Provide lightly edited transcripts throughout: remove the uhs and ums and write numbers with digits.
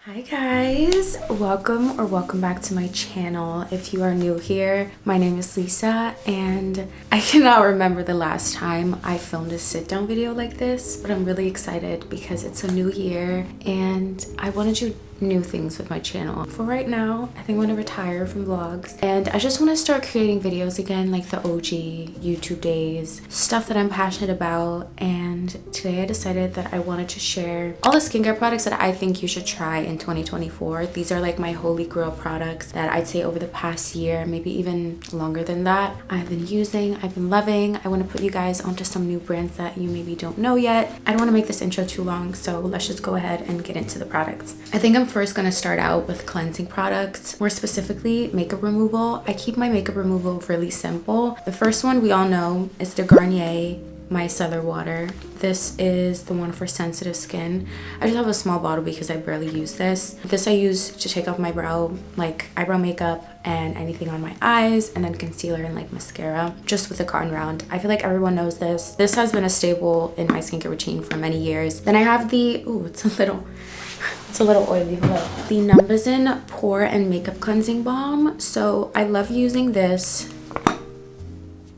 Hi guys, welcome back to my channel. If you are new here, my name is Lisa and I cannot remember the last time I filmed a sit down video like this, but I'm really excited because it's a new year and I want to do new things with my channel. For right now, I think I'm gonna retire from vlogs and I just want to start creating videos again, like the OG YouTube days, stuff that I'm passionate about. And today I decided that I wanted to share all the skincare products that I think you should try in 2024. These are like my holy grail products that I'd say over the past year, maybe even longer than that, I've been using, I've been loving. I want to put you guys onto some new brands that you maybe don't know yet. I don't want to make this intro too long, so let's just go ahead and get into the products. I think I'm first going to start out with cleansing products, more specifically makeup removal. I keep my makeup removal really simple. The first one we all know is the Garnier Micellar Water. This is the one for sensitive skin. I just have a small bottle because I barely use this. This I use to take off my brow, like eyebrow makeup and anything on my eyes, and then concealer and like mascara, just with a cotton round. I feel like everyone knows this. This has been a staple in my skincare routine for many years. Then I have the, it's a little oily, the Numbuzin Pore and Makeup Cleansing Balm. So I love using this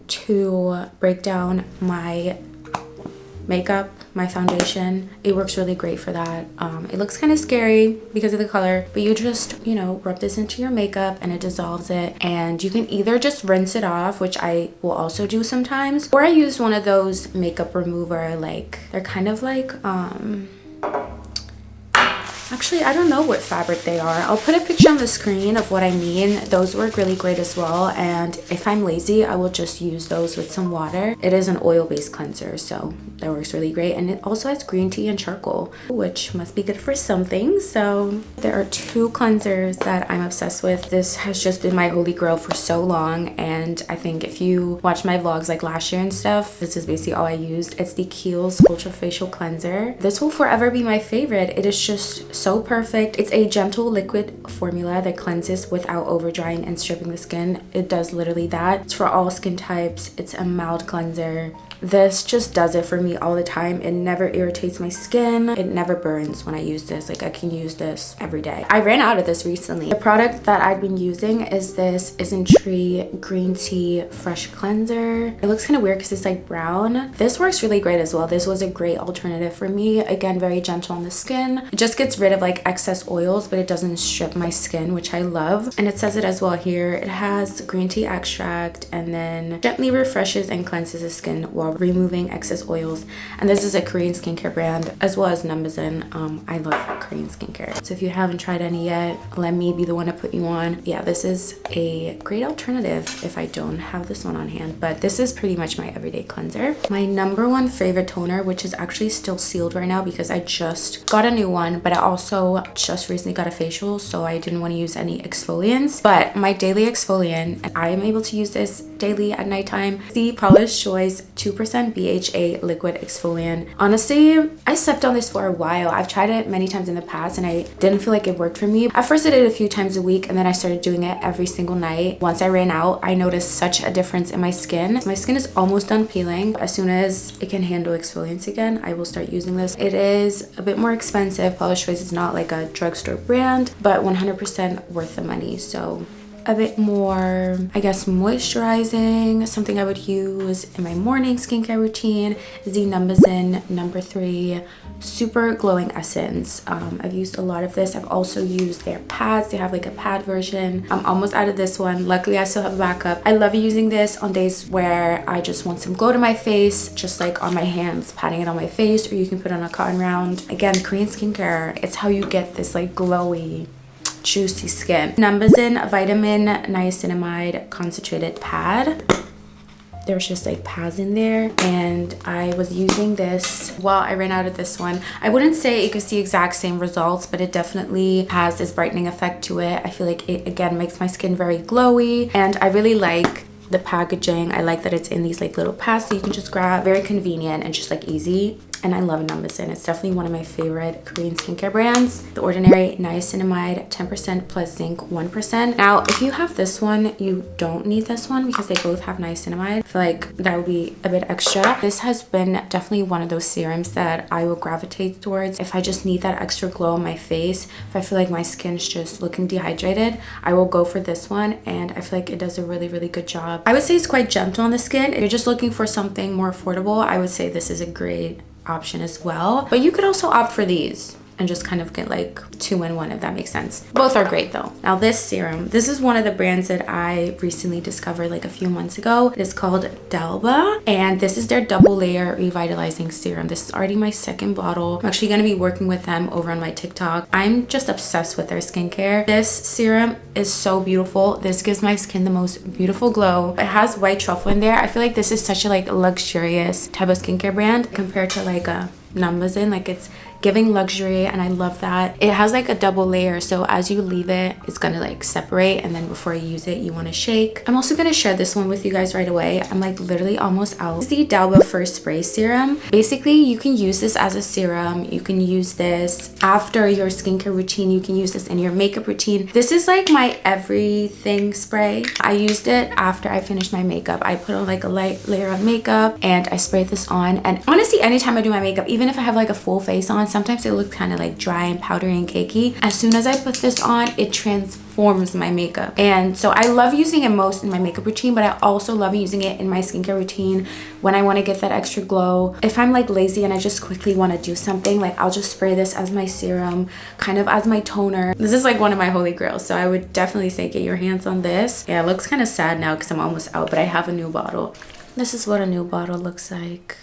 to break down my makeup, my foundation. It works really great for that. It looks kind of scary because of the color, but you just, you know, rub this into your makeup and it dissolves it. And you can either just rinse it off, which I will also do sometimes, or I used one of those makeup remover, like they're kind of like actually, I don't know what fabric they are. I'll put a picture on the screen of what I mean. Those work really great as well. And if I'm lazy, I will just use those with some water. It is an oil-based cleanser, so that works really great. And it also has green tea and charcoal, which must be good for something. So there are two cleansers that I'm obsessed with. This has just been my holy grail for so long. And I think if you watch my vlogs like last year and stuff, this is basically all I used. It's the Kiehl's Ultra Facial Cleanser. This will forever be my favorite. It is just so perfect. It's a gentle liquid formula that cleanses without over drying and stripping the skin. It does literally that. It's for all skin types. It's a mild cleanser. This just does it for me all the time. It never irritates my skin. It never burns when I use this. Like, I can use this every day. I ran out of this recently. The product that I've been using is this Isn't Green Tea Fresh Cleanser. It looks kind of weird because it's like brown. This works really great as well. This was a great alternative for me. Again, very gentle on the skin. It just gets rid of like excess oils, but it doesn't strip my skin, which I love. And it says it as well here. It has green tea extract and then gently refreshes and cleanses the skin while removing excess oils. And this is a Korean skincare brand as well as Numbuzin. I love Korean skincare, so if you haven't tried any yet, let me be the one to put you on. Yeah, this is a great alternative if I don't have this one on hand, but this is pretty much my everyday cleanser. My number one favorite toner, which is actually still sealed right now because I just got a new one, but I also just recently got a facial, so I didn't want to use any exfoliants. But my daily exfoliant, I am able to use this daily at nighttime, the Paula's Choice 2% BHA liquid exfoliant. Honestly, I slept on this for a while. I've tried it many times in the past and I didn't feel like it worked for me. At first I did it a few times a week and then I started doing it every single night. Once I ran out, I noticed such a difference in my skin. My skin is almost done peeling. As soon as it can handle exfoliants again, I will start using this. It is a bit more expensive. Paula's Choice is not like a drugstore brand, but 100% worth the money. So a bit more, I guess, moisturizing. Something I would use in my morning skincare routine is the Numbuzin number 3 Super Glowing Essence. I've used a lot of this. I've also used their pads. They have like a pad version. I'm almost out of this one. Luckily, I still have a backup. I love using this on days where I just want some glow to my face, just like on my hands, patting it on my face, or you can put on a cotton round. Again, Korean skincare, it's how you get this like glowy, juicy skin. Numbuzin Vitamin Niacinamide Concentrated Pad. There's just like pads in there, and I was using this while I ran out of this one. I wouldn't say it gives the exact same results, but it definitely has this brightening effect to it. I feel like it again makes my skin very glowy, and I really like the packaging. I like that it's in these like little pads that you can just grab. Very convenient and just like easy. and I love Numbeson. It's definitely one of my favorite Korean skincare brands. The Ordinary Niacinamide 10% plus zinc 1%. Now, if you have this one, you don't need this one because they both have niacinamide. I feel like that would be a bit extra. This has been definitely one of those serums that I will gravitate towards if I just need that extra glow on my face. If I feel like my skin's just looking dehydrated, I will go for this one, and I feel like it does a really, really good job. I would say it's quite gentle on the skin. If you're just looking for something more affordable, I would say this is a great option as well. But you could also opt for these and just kind of get like 2-in-1, if that makes sense. Both are great though. Now this serum, this is one of the brands that I recently discovered like a few months ago. It is called Dalba, and this is their double layer revitalizing serum. This is already my second bottle. I'm actually gonna be working with them over on my TikTok. I'm just obsessed with their skincare. This serum is so beautiful. This gives my skin the most beautiful glow. It has white truffle in there. I feel like this is such a like luxurious type of skincare brand compared to like a Numbeson. Like, it's giving luxury, and I love that. It has like a double layer, so as you leave it, it's gonna like separate, and then before you use it, you want to shake. I'm also gonna share this one with you guys right away. I'm like literally almost out. This is the Dalba First Spray Serum. Basically, you can use this as a serum. You can use this after your skincare routine. You can use this in your makeup routine. This is like my everything spray. I used it after I finished my makeup. I put on like a light layer of makeup, and I sprayed this on. And honestly, anytime I do my makeup, even if I have like a full face on, sometimes it looks kind of like dry and powdery and cakey. As soon as I put this on, it transforms my makeup. And so I love using it most in my makeup routine, but I also love using it in my skincare routine when I want to get that extra glow. If I'm like lazy and I just quickly want to do something, like I'll just spray this as my serum, kind of as my toner. This is like one of my holy grails, so I would definitely say get your hands on this. Yeah, it looks kind of sad now because I'm almost out, but I have a new bottle. This is what a new bottle looks like.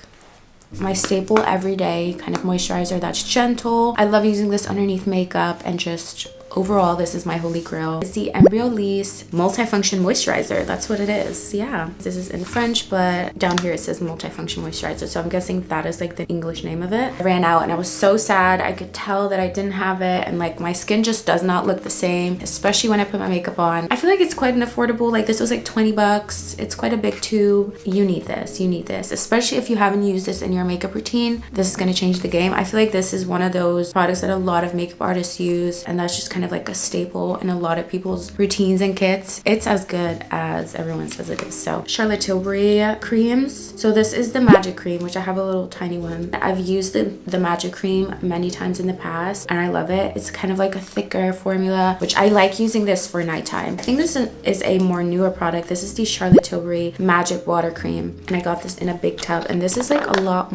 My staple everyday kind of moisturizer that's gentle. I love using this underneath makeup, and just overall, this is my holy grail. It's the Embryolisse Multifunction Moisturizer. That's what it is. Yeah. This is in French, but down here it says Multifunction Moisturizer. So I'm guessing that is like the English name of it. I ran out and I was so sad. I could tell that I didn't have it, and like my skin just does not look the same, especially when I put my makeup on. I feel like it's quite an affordable, like this was like 20 bucks. It's quite a big tube. You need this. You need this, especially if you haven't used this in your makeup routine. This is going to change the game. I feel like this is one of those products that a lot of makeup artists use, and that's just kind of like a staple in a lot of people's routines and kits. It's as good as everyone says it is. So Charlotte Tilbury creams. So this is the Magic Cream, which I have a little tiny one. I've used the Magic Cream many times in the past, and I love it. It's kind of like a thicker formula, which I like using this for nighttime. I think this is a more newer product. This is the Charlotte Tilbury Magic Water Cream, and I got this in a big tub, and this is like a lot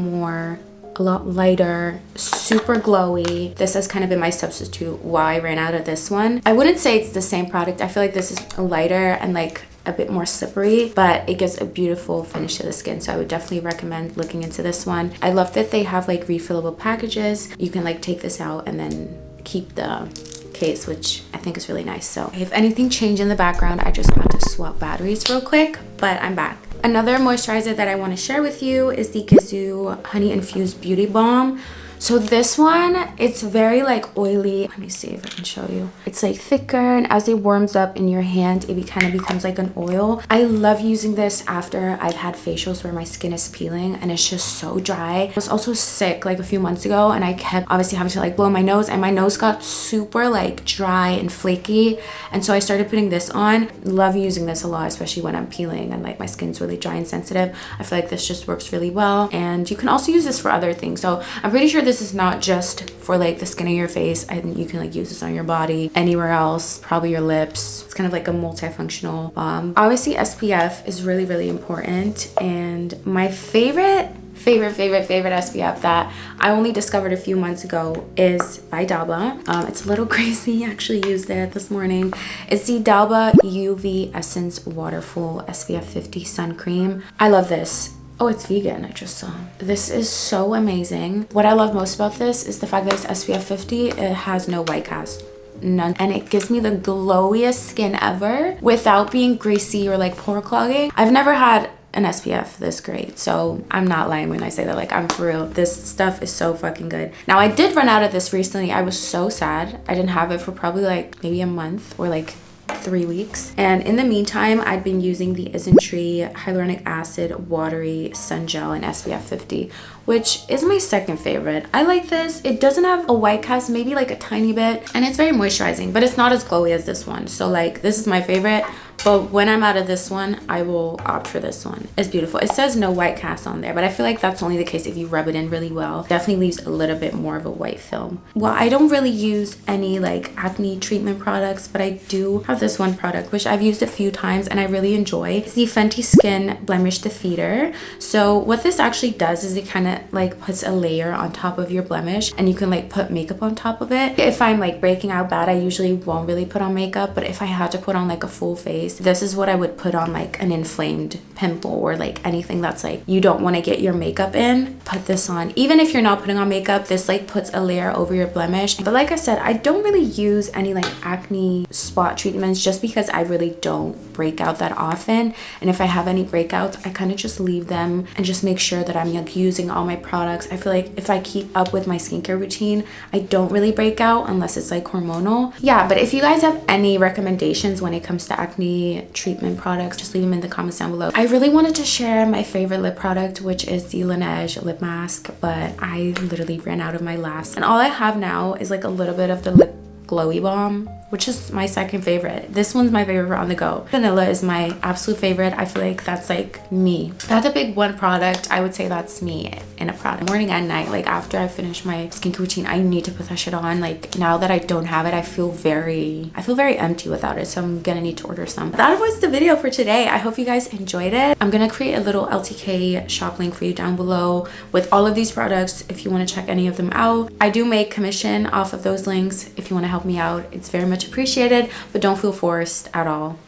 lighter, super glowy. This has kind of been my substitute why I ran out of this one. I wouldn't say it's the same product. I feel like this is lighter and like a bit more slippery, but it gives a beautiful finish to the skin. So I would definitely recommend looking into this one. I love that they have like refillable packages. You can like take this out and then keep the case, which I think is really nice. So if anything changed in the background, I just had to swap batteries real quick, but I'm back. Another moisturizer that I want to share with you is the Kazoo Honey Infused Beauty Balm. So this one, it's very like oily. Let me see if I can show you. It's like thicker, and as it warms up in your hand, it kind of becomes like an oil. I love using this after I've had facials where my skin is peeling and it's just so dry. I was also sick like a few months ago, and I kept obviously having to like blow my nose, and my nose got super like dry and flaky, and so I started putting this on. Love using this a lot, especially when I'm peeling and like my skin's really dry and sensitive. I feel like this just works really well, and you can also use this for other things. So I'm pretty sure this is not just for like the skin of your face. And you can like use this on your body, anywhere else, probably your lips. It's kind of like a multifunctional balm. Obviously SPF is really, really important, and my favorite SPF that I only discovered a few months ago is by Dalba. It's a little crazy. I actually used it this morning. It's the Dalba UV Essence Waterful SPF 50 Sun Cream. I love this. Oh, it's vegan, I just saw. This is so amazing. What I love most about this is the fact that it's SPF 50. It has no white cast. None. And it gives me the glowiest skin ever without being greasy or like pore clogging. I've never had an SPF this great, so I'm not lying when I say that. Like, I'm for real. This stuff is so fucking good. Now, I did run out of this recently. I was so sad. I didn't have it for probably like maybe a month or like 3 weeks. And in the meantime, I've been using the Isntree Hyaluronic Acid Watery Sun Gel in SPF 50, which is my second favorite. I like this. It doesn't have a white cast, maybe like a tiny bit, and it's very moisturizing, but it's not as glowy as this one. So like, this is my favorite. But when I'm out of this one, I will opt for this one. It's beautiful. It says no white cast on there, but I feel like that's only the case if you rub it in really well. Definitely leaves a little bit more of a white film. Well, I don't really use any like acne treatment products, but I do have this one product, which I've used a few times and I really enjoy. It's the Fenty Skin Blemish Defeater. So what this actually does is it kind of like puts a layer on top of your blemish, and you can like put makeup on top of it. If I'm like breaking out bad, I usually won't really put on makeup, but if I had to put on like a full face, this is what I would put on like an inflamed pimple or like anything that's like you don't want to get your makeup in. Put this on. Even if you're not putting on makeup, this like puts a layer over your blemish. But like I said, I don't really use any like acne spot treatments just because I really don't break out that often. And if I have any breakouts, I kind of just leave them and just make sure that I'm like using all my products. I feel like if I keep up with my skincare routine, I don't really break out unless it's like hormonal. Yeah, but if you guys have any recommendations when it comes to acne treatment products, just leave them in the comments down below. I really wanted to share my favorite lip product, which is the Laneige lip mask, but I literally ran out of my last, and all I have now is like a little bit of the lip glowy balm, which is my second favorite. This one's my favorite on the go. Vanilla is my absolute favorite. I feel like that's like me. That's a big one product. I would say that's me in a product. Morning and night, like after I finish my skincare routine, I need to put that shit on. Like now that I don't have it, I feel very empty without it. So I'm gonna need to order some. That was the video for today. I hope you guys enjoyed it. I'm gonna create a little LTK shop link for you down below with all of these products if you want to check any of them out. I do make commission off of those links. If you want to help me out, it's very much appreciated, but don't feel forced at all.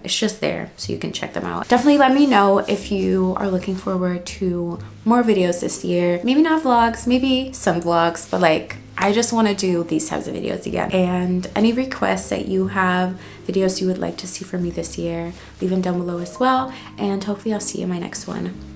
It's just there so you can check them out. Definitely let me know if you are looking forward to more videos this year. Maybe not vlogs, maybe some vlogs, but like I just want to do these types of videos again. And any requests that you have, videos you would like to see from me this year, leave them down below as well, and hopefully I'll see you in my next one.